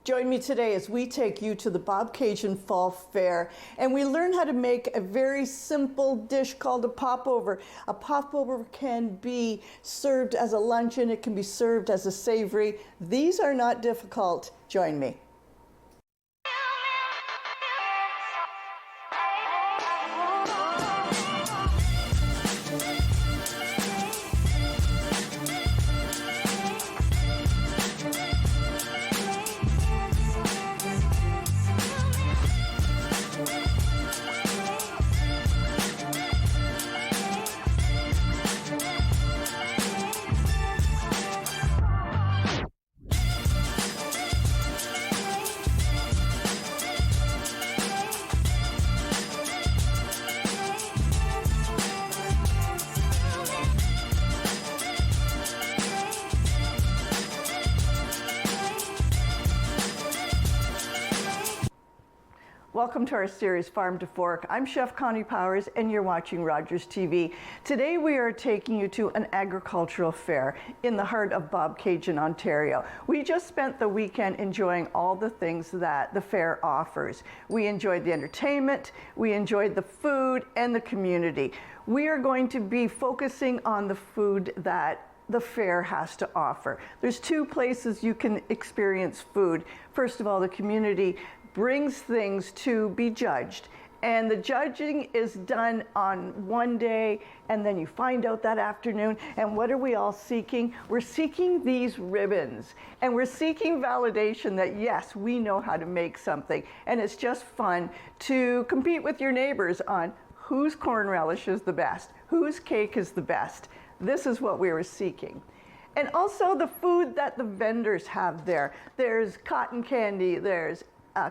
Join me today as we take you to the Bobcaygeon Fall Fair and we learn how to make a very simple dish called a popover. A popover can be served as a luncheon, it can be served as a savory. These are not difficult. Join me. Welcome to our series, Farm to Fork. I'm Chef Connie Powers and you're watching Rogers TV. Today we are taking you to an agricultural fair in the heart of Bobcaygeon, Ontario. We just spent the weekend enjoying all the things that the fair offers. We enjoyed the entertainment, we enjoyed the food and the community. We are going to be focusing on the food that the fair has to offer. There's two places you can experience food. First of all, the community brings things to be judged, and the judging is done on one day and then you find out that afternoon. And what are we all seeking? We're seeking these ribbons, and we're seeking validation that yes, we know how to make something. And it's just fun to compete with your neighbors on whose corn relish is the best, whose cake is the best. This is what we were seeking. And also the food that the vendors have there. There's cotton candy, there's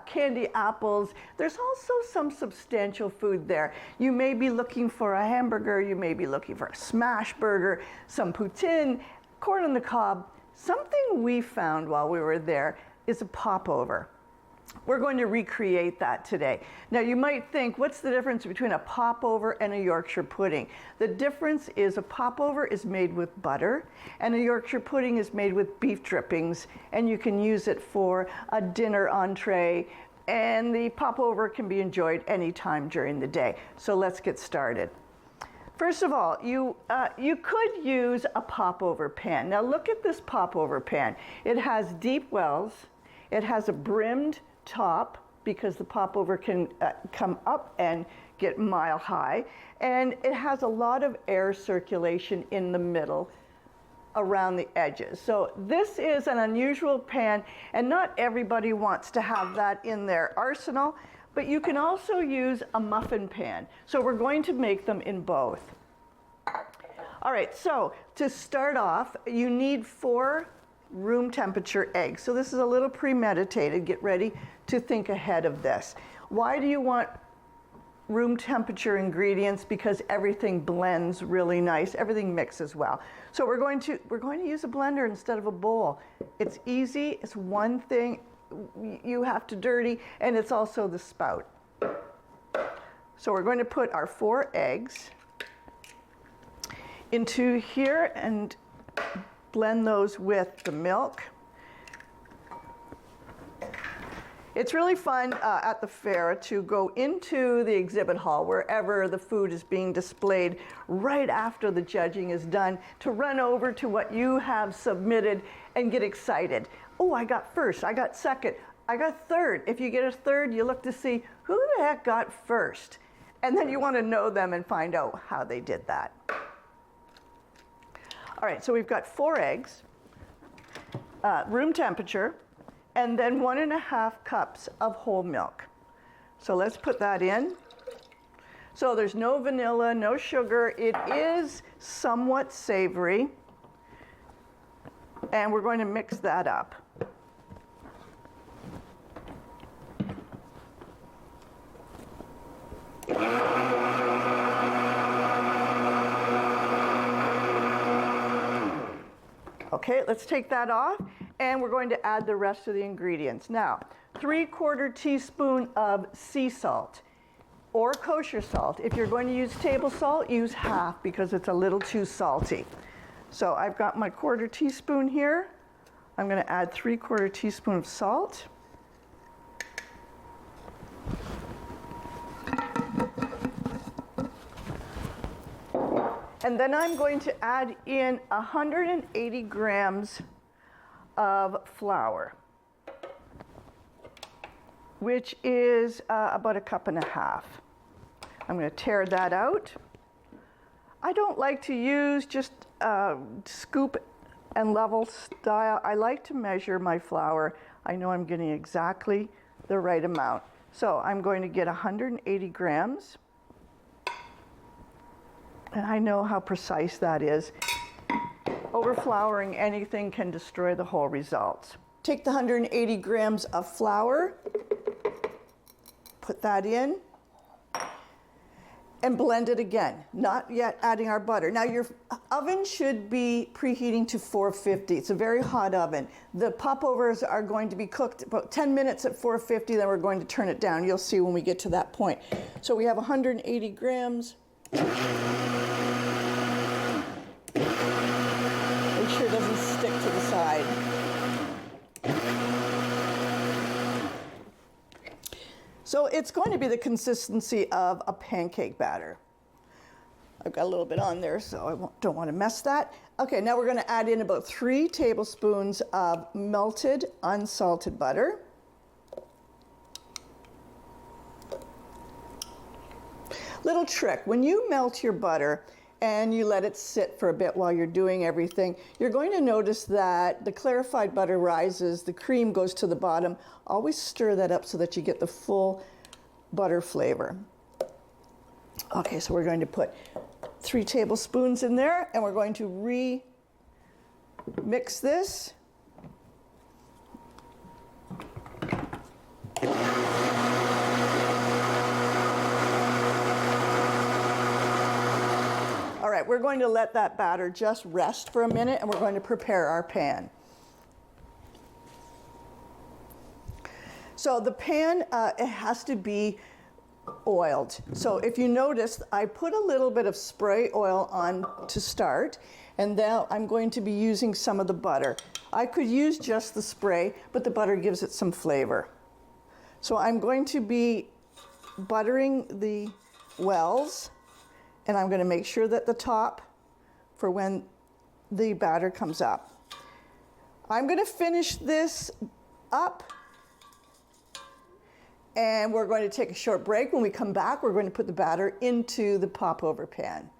candy apples. There's also some substantial food there. You may be looking for a hamburger, you may be looking for a smash burger, some poutine, corn on the cob. Something we found while we were there is a popover. We're going to recreate that today. Now you might think, what's the difference between a popover and a Yorkshire pudding? The difference is a popover is made with butter and a Yorkshire pudding is made with beef drippings, and you can use it for a dinner entree, and the popover can be enjoyed anytime during the day. So let's get started. First of all, you could use a popover pan. Now look at this popover pan. It has deep wells, it has a brimmed top because the popover can come up and get mile high, and it has a lot of air circulation in the middle around the edges. So this is an unusual pan, and not everybody wants to have that in their arsenal, but you can also use a muffin pan. So we're going to make them in both. All right, so to start off, you need 4 room temperature eggs. So this is a little premeditated. Get ready to think ahead of this. Why do you want room temperature ingredients? Because everything blends really nice, everything mixes well. So we're going to use a blender instead of a bowl. It's easy, it's one thing you have to dirty, and it's also the spout. So we're going to put our 4 eggs into here and blend those with the milk. It's really fun at the fair to go into the exhibit hall, wherever the food is being displayed, right after the judging is done, to run over to what you have submitted and get excited. Oh, I got first, I got second, I got third. If you get a third, you look to see who the heck got first. And then you want to know them and find out how they did that. All right, so we've got 4 eggs, room temperature, and then 1.5 cups of whole milk. So let's put that in. So there's no vanilla, no sugar. It is somewhat savory. And we're going to mix that up. Okay, let's take that off, and we're going to add the rest of the ingredients. Now, 3/4 teaspoon of sea salt or kosher salt. If you're going to use table salt, use half because it's a little too salty. So I've got my 1/4 teaspoon here. I'm going to add 3/4 teaspoon of salt. And then I'm going to add in 180 grams of flour, which is about 1.5 cups. I'm going to tear that out. I don't like to use just scoop and level style. I like to measure my flour. I know I'm getting exactly the right amount. So I'm going to get 180 grams. And I know how precise that is. Overflouring anything can destroy the whole results. Take the 180 grams of flour, put that in, and blend it again, not yet adding our butter. Now your oven should be preheating to 450. It's a very hot oven. The popovers are going to be cooked about 10 minutes at 450, then we're going to turn it down. You'll see when we get to that point. So we have 180 grams. Make sure it doesn't stick to the side. So it's going to be the consistency of a pancake batter. I've got a little bit on there, so I don't want to mess that. Okay, now we're going to add in about 3 tablespoons of melted unsalted butter. Little trick, when you melt your butter and you let it sit for a bit while you're doing everything, you're going to notice that the clarified butter rises, the cream goes to the bottom. Always stir that up so that you get the full butter flavor. Okay, so we're going to put 3 tablespoons in there, and we're going to re-mix this. All right, we're going to let that batter just rest for a minute, and we're going to prepare our pan. So the pan, it has to be oiled. So if you notice, I put a little bit of spray oil on to start, and now I'm going to be using some of the butter. I could use just the spray, but the butter gives it some flavor. So I'm going to be buttering the wells, and I'm going to make sure that the top for when the batter comes up. I'm going to finish this up, and we're going to take a short break. When we come back, we're going to put the batter into the popover pan.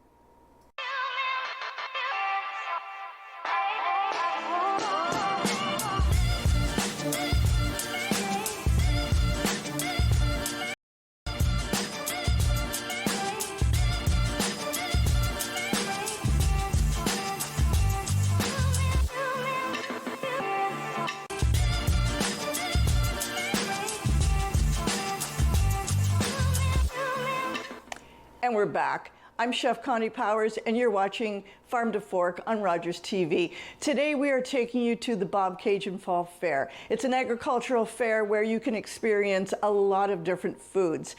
And we're back. I'm Chef Connie Powers, and you're watching Farm to Fork on Rogers TV. Today we are taking you to the Bobcaygeon Fall Fair. It's an agricultural fair where you can experience a lot of different foods.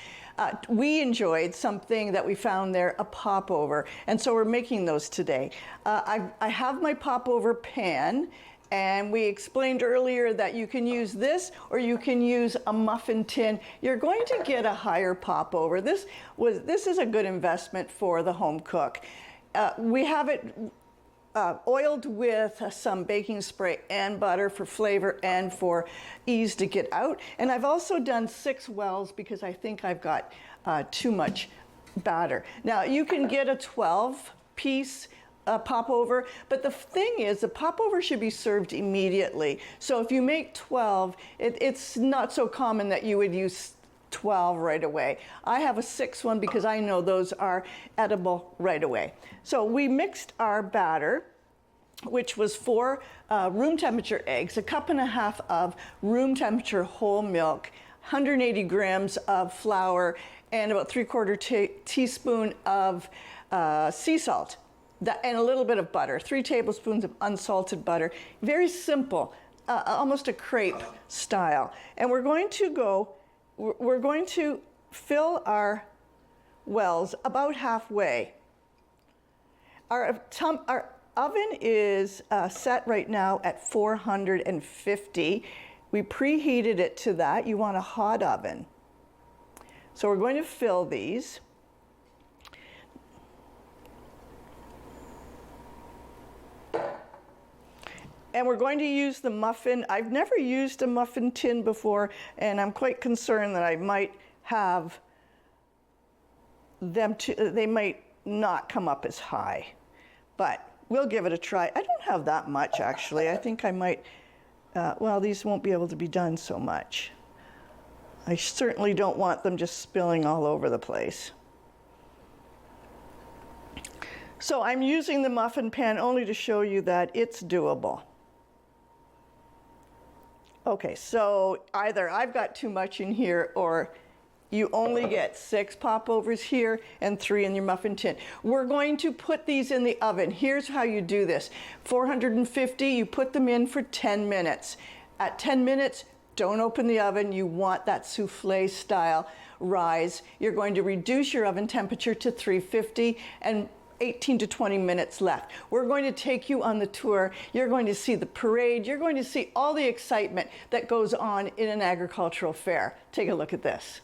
We enjoyed something that we found there, a popover, and so we're making those today. I have my popover pan, and we explained earlier that you can use this or you can use a muffin tin. You're going to get a higher popover. This is a good investment for the home cook. We have it oiled with some baking spray and butter for flavor and for ease to get out. And I've also done 6 wells because I think I've got too much batter. Now you can get a 12-piece popover, but the thing is, the popover should be served immediately. So if you make 12, it's not so common that you would use 12 right away. I have a 6 one because I know those are edible right away. So we mixed our batter, which was 4 room temperature eggs, 1.5 cups of room temperature whole milk, 180 grams of flour, and about 3/4 teaspoon of sea salt. And a little bit of butter, 3 tablespoons of unsalted butter. Very simple, almost a crepe style. And we're going to fill our wells about halfway. Our oven is set right now at 450. We preheated it to that. You want a hot oven. So we're going to fill these. And we're going to use the muffin. I've never used a muffin tin before, and I'm quite concerned that I might have them they might not come up as high, but we'll give it a try. I don't have that much, actually. I think I might, well, these won't be able to be done so much. I certainly don't want them just spilling all over the place. So I'm using the muffin pan only to show you that it's doable. Okay, so either I've got too much in here, or you only get 6 popovers here and 3 in your muffin tin. We're going to put these in the oven. Here's how you do this. 450, you put them in for 10 minutes. At 10 minutes, don't open the oven. You want that souffle style rise. You're going to reduce your oven temperature to 350 and 18 to 20 minutes left. We're going to take you on the tour. You're going to see the parade. You're going to see all the excitement that goes on in an agricultural fair. Take a look at this.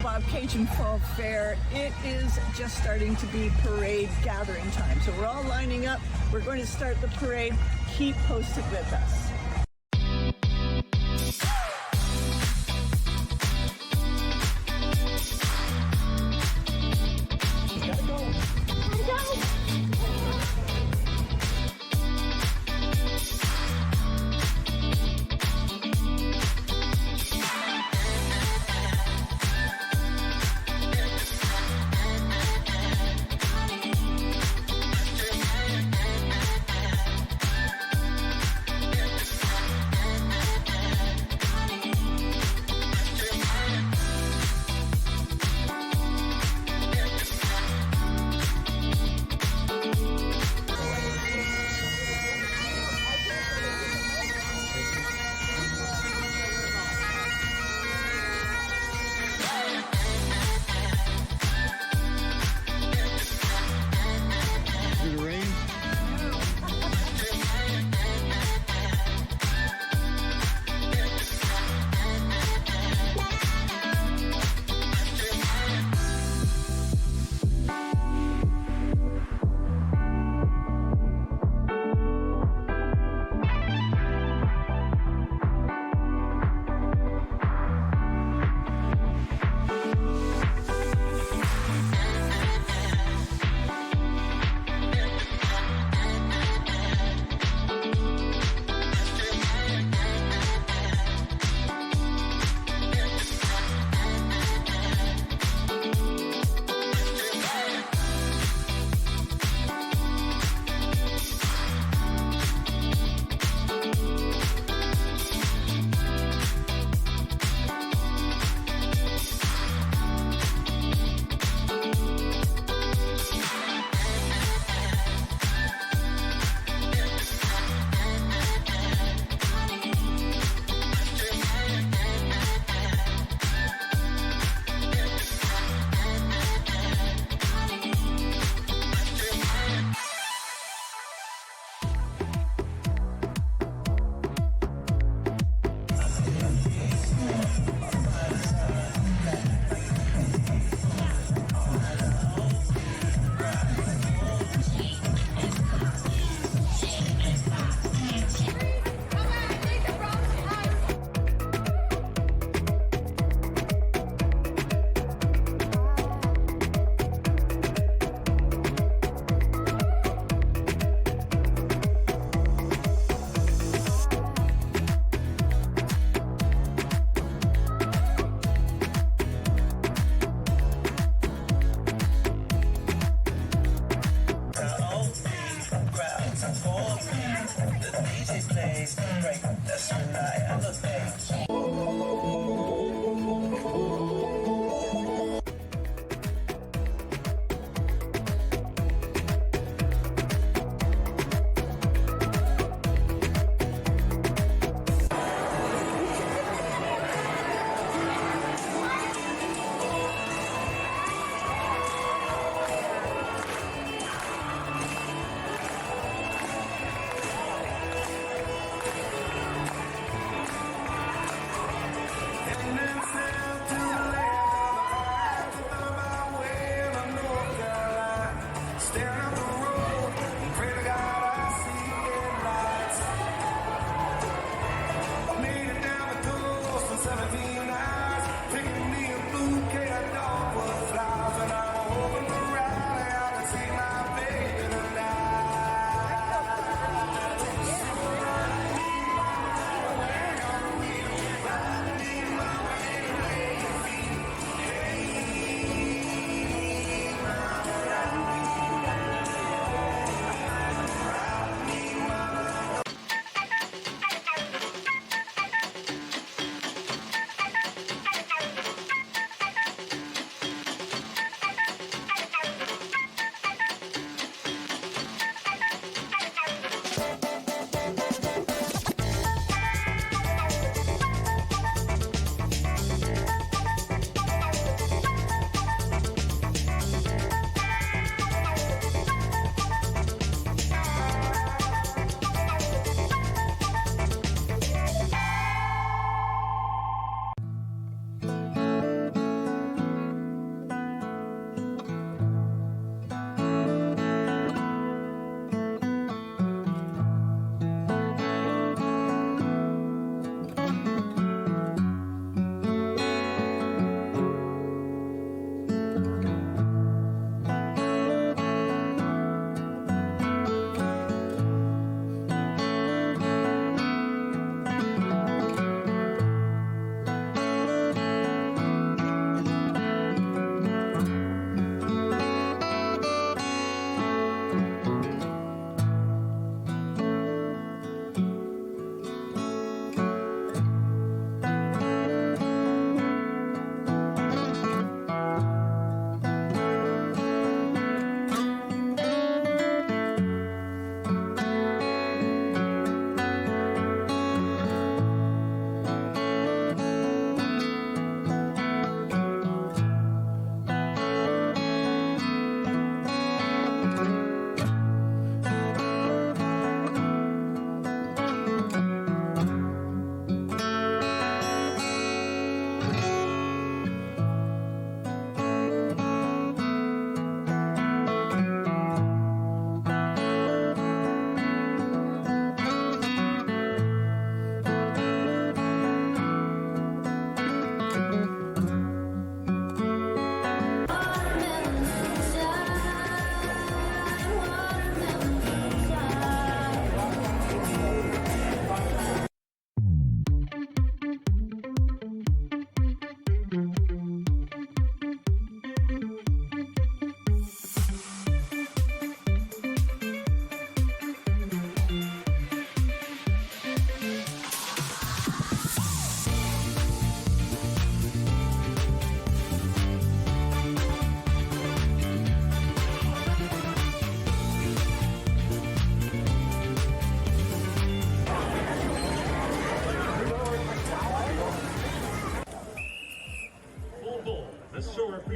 Bobcaygeon Fall Fair, it is just starting to be parade gathering time. So we're all lining up. We're going to start the parade. Keep posted with us.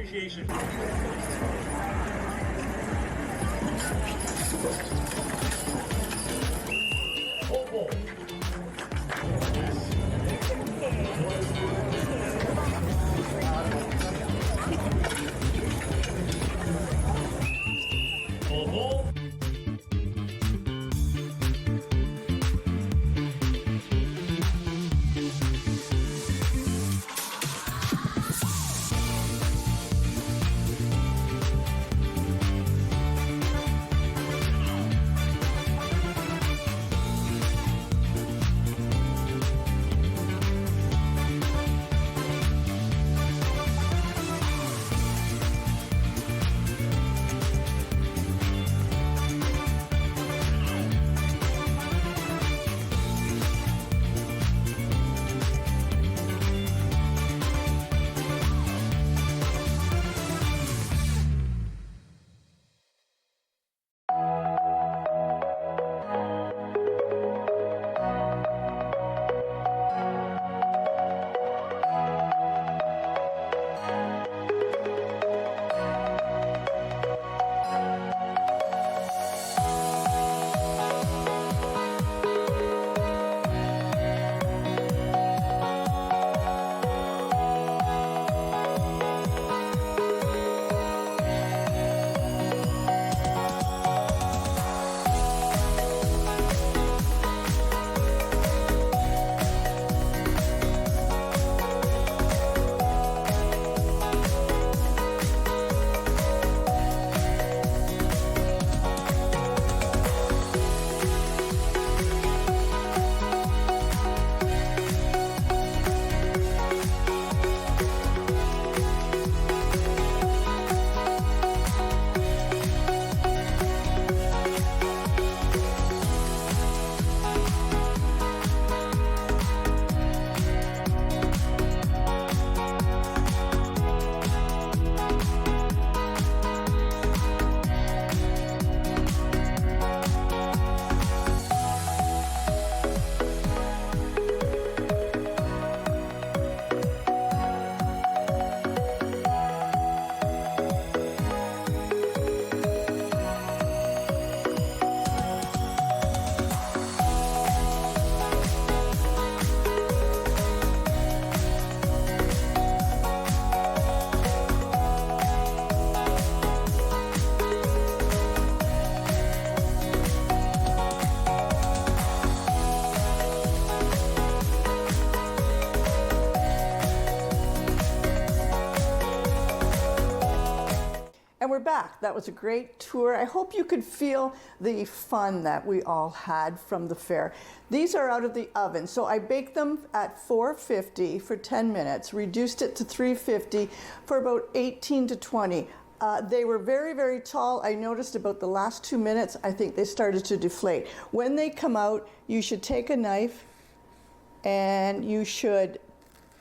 appreciation. Oval. Oval. And we're back. That was a great tour. I hope you could feel the fun that we all had from the fair. These are out of the oven. So I baked them at 450 for 10 minutes, reduced it to 350 for about 18 to 20. They were very, very tall. I noticed about the last 2 minutes, I think they started to deflate. When they come out, you should take a knife and you should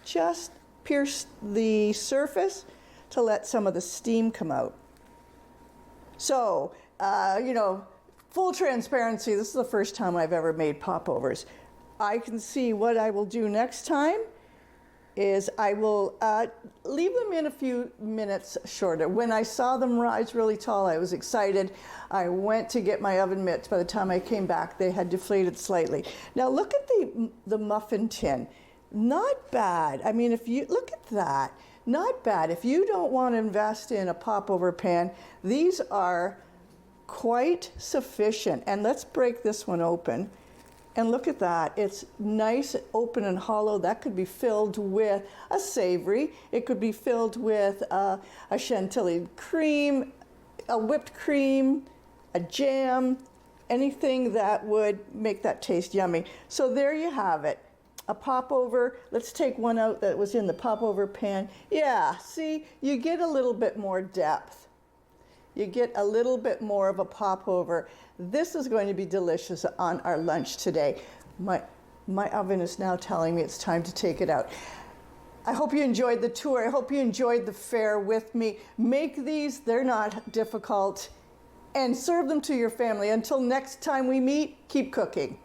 just pierce the surface to let some of the steam come out. So, full transparency, this is the first time I've ever made popovers. I can see what I will do next time is I will leave them in a few minutes shorter. When I saw them rise really tall, I was excited. I went to get my oven mitts. By the time I came back, they had deflated slightly. Now look at the muffin tin. Not bad. I mean, if you look at that, not bad. If you don't want to invest in a popover pan, these are quite sufficient. And let's break this one open. And look at that. It's nice, open and hollow. That could be filled with a savory. It could be filled with a chantilly cream, a whipped cream, a jam, anything that would make that taste yummy. So there you have it. A popover. Let's take one out that was in the popover pan. Yeah, see, you get a little bit more depth. You get a little bit more of a popover. This is going to be delicious on our lunch today. My oven is now telling me it's time to take it out. I hope you enjoyed the tour. I hope you enjoyed the fair with me. Make these, they're not difficult, and serve them to your family. Until next time we meet, keep cooking.